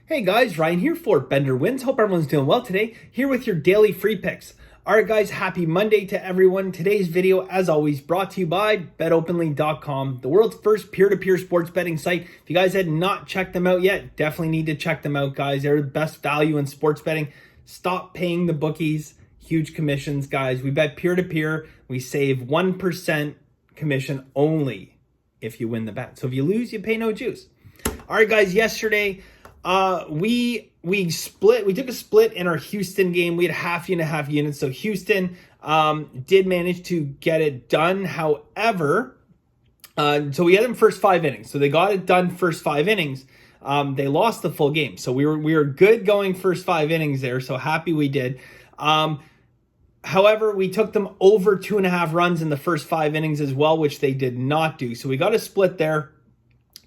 Hey guys, Ryan here for Bender Wins. Hope everyone's doing well today. Here with your daily free picks. All right guys, happy Monday to everyone. Today's video, as always, brought to you by betopenly.com, the world's first peer-to-peer sports betting site. If you guys had not checked them out yet, definitely need to check them out, guys. They're the best value in sports betting. Stop paying the bookies huge commissions, guys. We bet peer-to-peer. We save 1% commission only if you win the bet. So if you lose, you pay no juice. All right, guys, yesterday, we took a split in our Houston game. We had half units. So Houston did manage to get it done. However, so we had them first 5 innings. So they got it done first 5 innings. They lost the full game. So we were good going first 5 innings there. So happy we did. However, we took them over 2.5 runs in the first 5 innings as well, which they did not do. So we got a split there.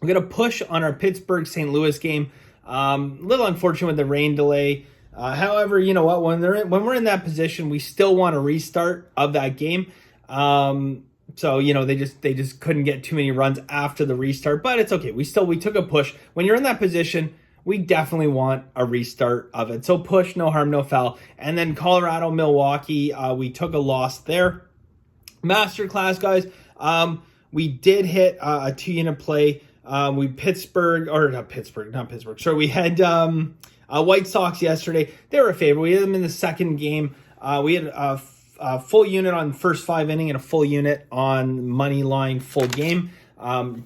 We're going to push on our Pittsburgh-St. Louis game. A little unfortunate with the rain delay. However, you know what? When we're in that position, we still want a restart of that game. So you know they just couldn't get too many runs after the restart, but it's okay. We took a push. When you're in that position, we definitely want a restart of it. So push, no harm, no foul. And then Colorado, Milwaukee, we took a loss there. Masterclass, guys. We did hit a 2-unit play. We we had White Sox yesterday. They were a favorite. We had them in the second game. We had a full unit on first 5 inning and a full unit on money line full game.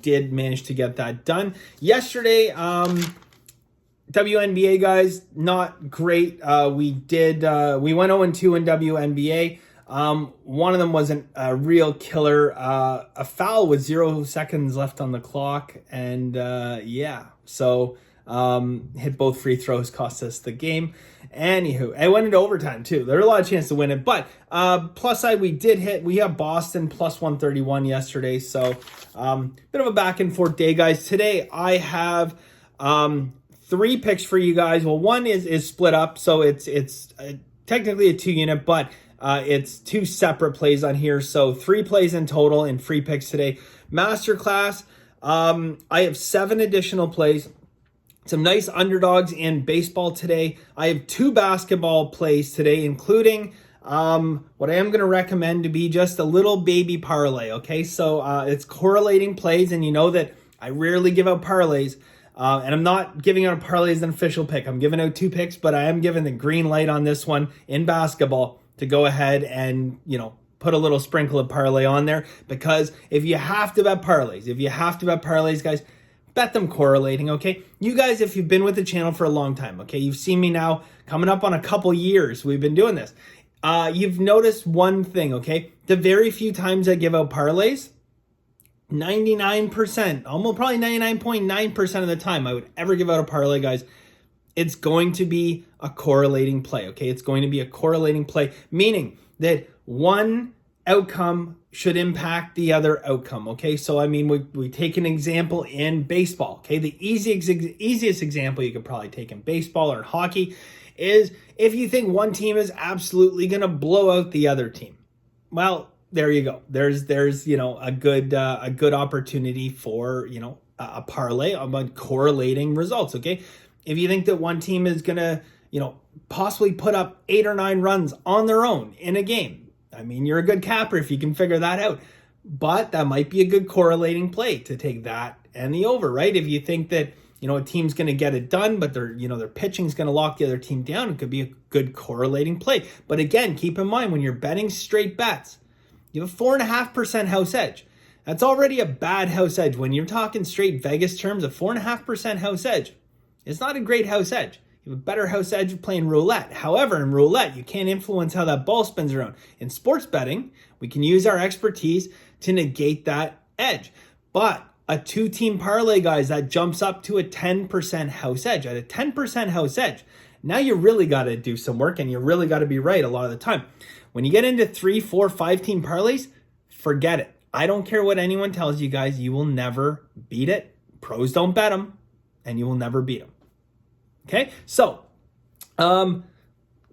Did manage to get that done. Yesterday, WNBA, guys, not great. We went 0-2 in WNBA. One of them wasn't a real killer. A foul with 0 seconds left on the clock. And so hit both free throws, cost us the game. Anywho, it went into overtime too. There were a lot of chances to win it. But plus side, we have Boston plus 131 yesterday. So bit of a back and forth day, guys. Today I have 3 picks for you guys. Well, one is split up. So it's technically a 2-unit, but it's 2 separate plays on here. So 3 plays in total in free picks today. Masterclass, I have 7 additional plays. Some nice underdogs in baseball today. I have 2 basketball plays today, including what I am going to recommend to be just a little baby parlay. Okay, so it's correlating plays, and you know that I rarely give out parlays. And I'm not giving out a parlay as an official pick. I'm giving out 2 picks, but I am giving the green light on this one in basketball to go ahead and, put a little sprinkle of parlay on there. Because if you have to bet parlays, guys, bet them correlating, okay? You guys, if you've been with the channel for a long time, okay, you've seen me now coming up on a couple years. We've been doing this. You've noticed one thing, okay? The very few times I give out parlays, 99%, almost probably 99.9% of the time I would ever give out a parlay, guys, it's going to be a correlating play, okay? It's going to be a correlating play, meaning that one outcome should impact the other outcome, okay? So, I mean, we take an example in baseball, okay? The easiest example you could probably take in baseball or in hockey is if you think one team is absolutely going to blow out the other team. Well, there you go. There's a good opportunity for a parlay about correlating results. Okay, if you think that one team is gonna possibly put up 8 or 9 runs on their own in a game, I mean, you're a good capper if you can figure that out. But that might be a good correlating play to take that and the over, right? If you think that a team's going to get it done, but their pitching's going to lock the other team down, it could be a good correlating play. But again, keep in mind when you're betting straight bets, you have a 4.5% house edge. That's already a bad house edge. When you're talking straight Vegas terms, a 4.5% house edge, it's not a great house edge. You have a better house edge of playing roulette. However, in roulette, you can't influence how that ball spins around. In sports betting, we can use our expertise to negate that edge. But a 2-team parlay, guys, that jumps up to a 10% house edge. At a 10% house edge, now you really got to do some work, and you really got to be right a lot of the time. When you get into 3, 4, 5-team parlays, forget it. I don't care what anyone tells you, guys. You will never beat it. Pros don't bet them, and you will never beat them. Okay? So,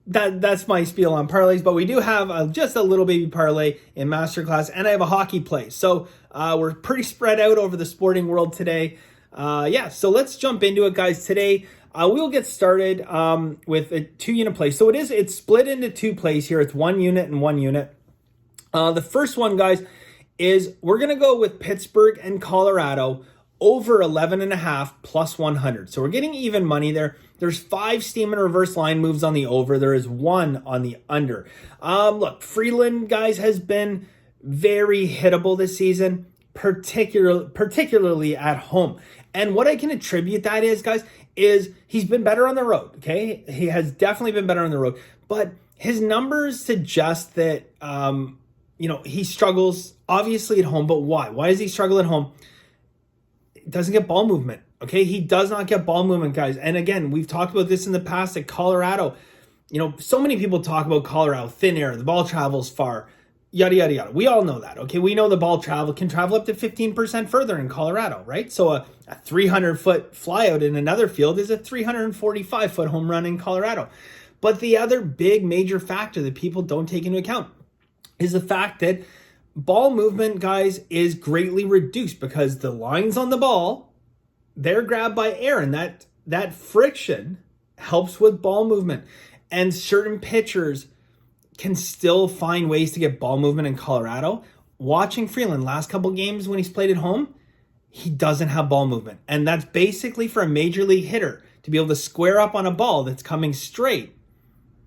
that's my spiel on parlays, but we do have just a little baby parlay in Masterclass, and I have a hockey play. So, we're pretty spread out over the sporting world today. So let's jump into it, guys. Today, We'll get started with a 2-unit play. So it's split into 2 plays here. It's 1 unit and 1 unit. The first one, guys, is we're going to go with Pittsburgh and Colorado over 11.5 plus 100. So we're getting even money there. There's 5 steam and reverse line moves on the over. There is 1 on the under. Look, Freeland, guys, has been very hittable this season, particularly at home. And what I can attribute that is, guys, is he's been better on the road, okay? He has definitely been better on the road. But his numbers suggest that, he struggles, obviously, at home. But why? Why does he struggle at home? Doesn't get ball movement, okay? He does not get ball movement, guys. And again, we've talked about this in the past at Colorado. So many people talk about Colorado, thin air, the ball travels far, yada, yada, yada. We all know that, okay? We know the ball can travel up to 15% further in Colorado, right? So a 300-foot flyout in another field is a 345-foot home run in Colorado. But the other big major factor that people don't take into account is the fact that ball movement, guys, is greatly reduced because the lines on the ball, they're grabbed by air, and that friction helps with ball movement. And certain pitchers can still find ways to get ball movement in Colorado. Watching Freeland last couple games when he's played at home, he doesn't have ball movement. And that's basically for a major league hitter to be able to square up on a ball that's coming straight.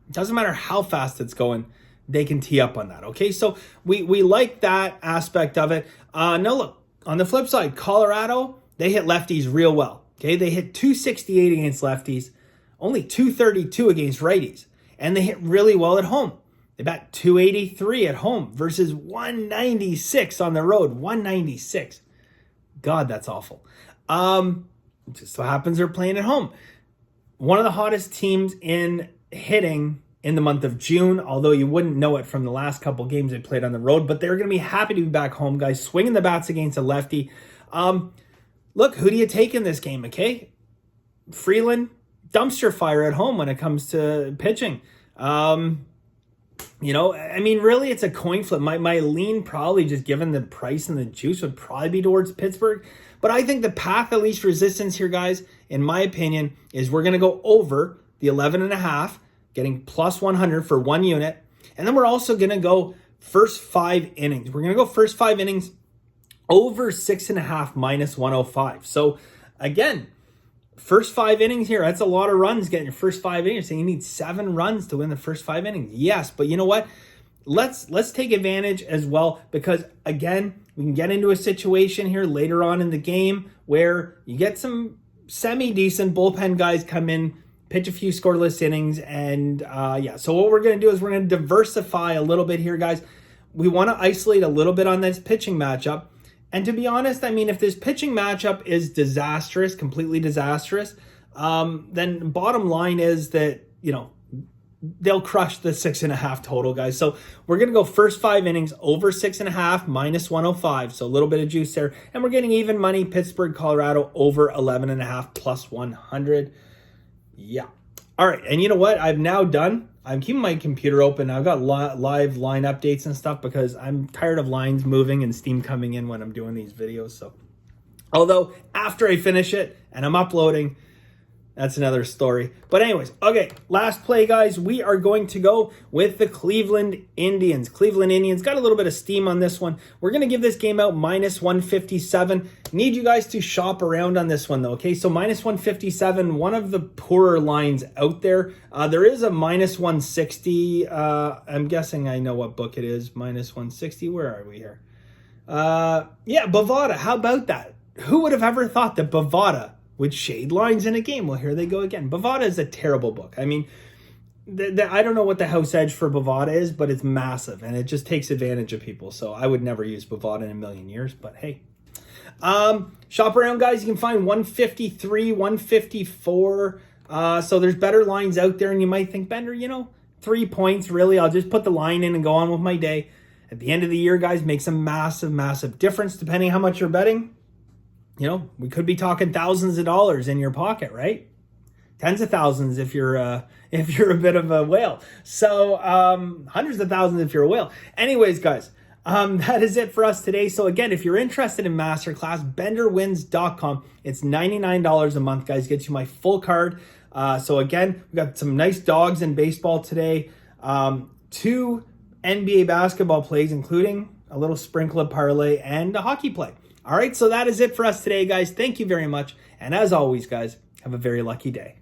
It doesn't matter how fast it's going, they can tee up on that, okay? So we like that aspect of it. Now look, on the flip side, Colorado, they hit lefties real well, okay? They hit 268 against lefties, only 232 against righties, and they hit really well at home. They bat 283 at home versus 196 on the road, 196. God, that's awful. Just so happens they're playing at home. One of the hottest teams in hitting in the month of June, although you wouldn't know it from the last couple games they played on the road, but they're going to be happy to be back home, guys, swinging the bats against a lefty. Look, who do you take in this game, okay? Freeland, dumpster fire at home when it comes to pitching. Really, it's a coin flip. My lean, probably just given the price and the juice, would probably be towards Pittsburgh. But I think the path of least resistance here, guys, in my opinion, is we're going to go over the 11.5, getting plus 100 for 1 unit. And then we're also going to go first 5 innings. We're going to go first 5 innings over 6.5 minus 105. So again, first 5 innings here, that's a lot of runs getting your first 5 innings. So you need 7 runs to win the first 5 innings. Yes, but you know what? Let's take advantage as well, because again, we can get into a situation here later on in the game where you get some semi-decent bullpen guys come in, pitch a few scoreless innings, and so what we're going to do is we're going to diversify a little bit here, guys. We want to isolate a little bit on this pitching matchup. And to be honest, if this pitching matchup is disastrous, completely disastrous, then bottom line is that, they'll crush the 6.5 total, guys. So we're going to go first 5 innings over 6.5 minus 105. So a little bit of juice there. And we're getting even money, Pittsburgh, Colorado, over 11.5 plus 100. Yeah. All right. And you know what? I've now done. I'm keeping my computer open. I've got live line updates and stuff because I'm tired of lines moving and steam coming in when I'm doing these videos. So, although after I finish it and I'm uploading, that's another story. But anyways, okay, last play, guys. We are going to go with the Cleveland Indians. Cleveland Indians got a little bit of steam on this one. We're going to give this game out minus 157. Need you guys to shop around on this one, though, okay? So minus 157, one of the poorer lines out there. There is a minus 160. I'm guessing I know what book it is. Minus 160. Where are we here? Bovada. How about that? Who would have ever thought that Bovada would shade lines in a game? Well, here they go again. Bovada is a terrible book. I don't know what the house edge for Bovada is, but it's massive, and it just takes advantage of people. So I would never use Bovada in a million years, but hey. Shop around, guys. You can find 153, 154. So there's better lines out there, and you might think, Bender, 3 points, really? I'll just put the line in and go on with my day. At the end of the year, guys, makes a massive, massive difference depending how much you're betting. We could be talking thousands of dollars in your pocket, right? Tens of thousands if you're a bit of a whale. So hundreds of thousands if you're a whale. Anyways, guys, that is it for us today. So again, if you're interested in Masterclass, benderwins.com. It's $99 a month, guys. Gets you my full card. So again, we got some nice dogs in baseball today. 2 NBA basketball plays, including a little sprinkle of parlay and a hockey play. All right, so that is it for us today, guys. Thank you very much. And as always, guys, have a very lucky day.